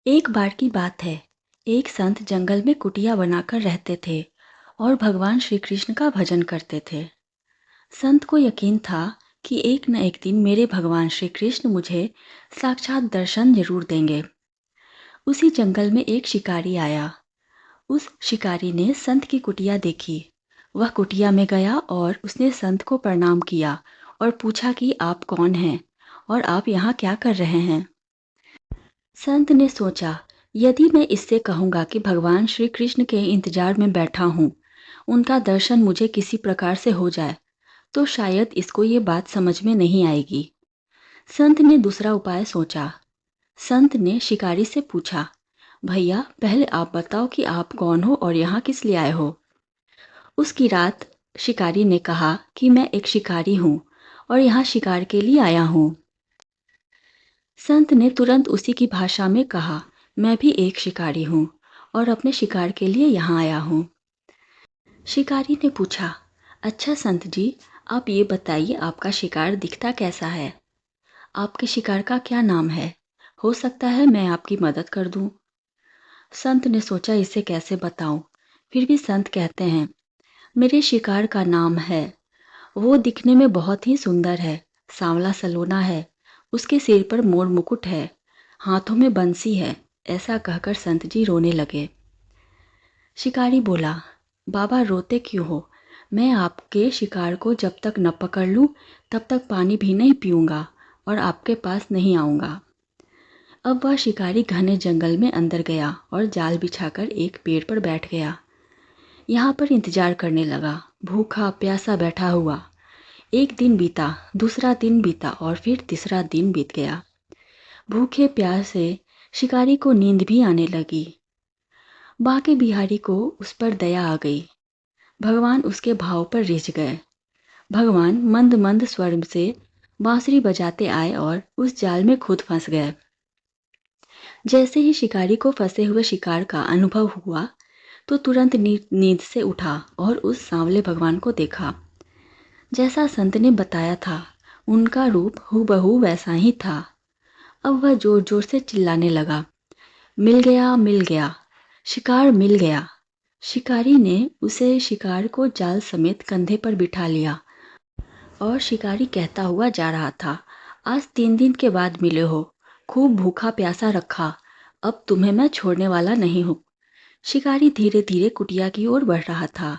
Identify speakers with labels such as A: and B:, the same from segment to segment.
A: एक बार की बात है। एक संत जंगल में कुटिया बनाकर रहते थे और भगवान श्री कृष्ण का भजन करते थे। संत को यकीन था कि एक न एक दिन मेरे भगवान श्री कृष्ण मुझे साक्षात दर्शन जरूर देंगे। उसी जंगल में एक शिकारी आया। उस शिकारी ने संत की कुटिया देखी। वह कुटिया में गया और उसने संत को प्रणाम किया और पूछा कि आप कौन हैं और आप यहाँ क्या कर रहे हैं। संत ने सोचा, यदि मैं इससे कहूँगा कि भगवान श्री कृष्ण के इंतजार में बैठा हूँ, उनका दर्शन मुझे किसी प्रकार से हो जाए, तो शायद इसको ये बात समझ में नहीं आएगी। संत ने दूसरा उपाय सोचा। संत ने शिकारी से पूछा, भैया पहले आप बताओ कि आप कौन हो और यहाँ किस लिए आए हो। उसकी रात शिकारी ने कहा कि मैं एक शिकारी हूँ और यहाँ शिकार के लिए आया हूँ। संत ने तुरंत उसी की भाषा में कहा, मैं भी एक शिकारी हूँ और अपने शिकार के लिए यहाँ आया हूँ। शिकारी ने पूछा, अच्छा संत जी, आप ये बताइए आपका शिकार दिखता कैसा है? आपके शिकार का क्या नाम है? हो सकता है मैं आपकी मदद कर दूँ। संत ने सोचा इसे कैसे बताऊँ। फिर भी संत कहते हैं, मेरे शिकार का नाम है। वो दिखने में बहुत ही सुंदर है, सांवला सलोना है, उसके सिर पर मोर मुकुट है, हाथों में बंसी है। ऐसा कहकर संत जी रोने लगे। शिकारी बोला, बाबा रोते क्यों हो? मैं आपके शिकार को जब तक न पकड़ लूं तब तक पानी भी नहीं पीऊंगा और आपके पास नहीं आऊंगा। अब वह शिकारी घने जंगल में अंदर गया और जाल बिछाकर एक पेड़ पर बैठ गया। यहाँ पर इंतजार करने लगा, भूखा प्यासा बैठा हुआ। एक दिन बीता, दूसरा दिन बीता और फिर तीसरा दिन बीत गया। भूखे प्यासे शिकारी को नींद भी आने लगी। बाके बिहारी को उस पर दया आ गई। भगवान उसके भाव पर रिझ गए। भगवान मंद मंद स्वर से बांसुरी बजाते आए और उस जाल में खुद फंस गए। जैसे ही शिकारी को फंसे हुए शिकार का अनुभव हुआ तो तुरंत नींद से उठा और उस सांवले भगवान को देखा। जैसा संत ने बताया था, उनका रूप हूबहू वैसा ही था। अब वह जोर जोर से चिल्लाने लगा, मिल गया मिल गया, शिकार मिल गया। शिकारी ने उसे शिकार को जाल समेत कंधे पर बिठा लिया और शिकारी कहता हुआ जा रहा था, आज 3 दिन के बाद मिले हो, खूब भूखा प्यासा रखा, अब तुम्हें मैं छोड़ने वाला नहीं हूँ। शिकारी धीरे धीरे कुटिया की ओर बढ़ रहा था।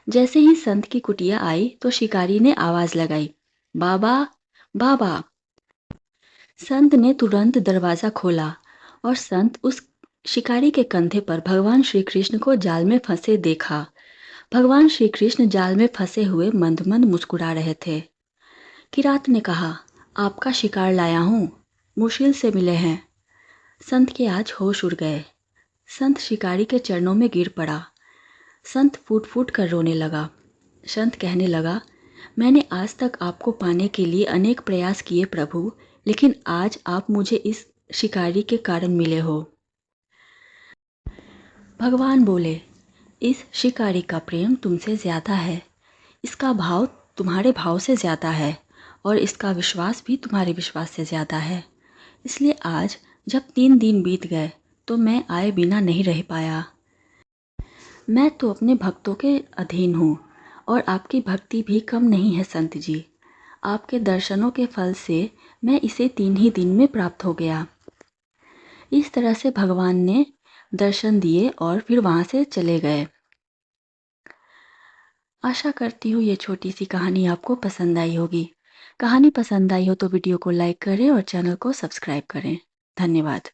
A: जैसे ही संत की कुटिया आई तो शिकारी ने आवाज लगाई, बाबा बाबा। संत ने तुरंत दरवाजा खोला और संत उस शिकारी के कंधे पर भगवान श्री कृष्ण को जाल में फंसे देखा। भगवान श्री कृष्ण जाल में फंसे हुए मंद मंद मुस्कुरा रहे थे। किरात ने कहा, आपका शिकार लाया हूँ, मुश्किल से मिले हैं। संत के आज होश उड़ गए। संत शिकारी के चरणों में गिर पड़ा। संत फूट फूट कर रोने लगा। संत कहने लगा, मैंने आज तक आपको पाने के लिए अनेक प्रयास किए प्रभु, लेकिन आज आप मुझे इस शिकारी के कारण मिले हो। भगवान बोले, इस शिकारी का प्रेम तुमसे ज़्यादा है, इसका भाव तुम्हारे भाव से ज़्यादा है और इसका विश्वास भी तुम्हारे विश्वास से ज़्यादा है। इसलिए आज जब 3 दिन बीत गए तो मैं आए बिना नहीं रह पाया। मैं तो अपने भक्तों के अधीन हूँ और आपकी भक्ति भी कम नहीं है संत जी। आपके दर्शनों के फल से मैं इसे 3 ही दिन में प्राप्त हो गया। इस तरह से भगवान ने दर्शन दिए और फिर वहाँ से चले गए। आशा करती हूँ ये छोटी सी कहानी आपको पसंद आई होगी। कहानी पसंद आई हो तो वीडियो को लाइक करें और चैनल को सब्सक्राइब करें। धन्यवाद।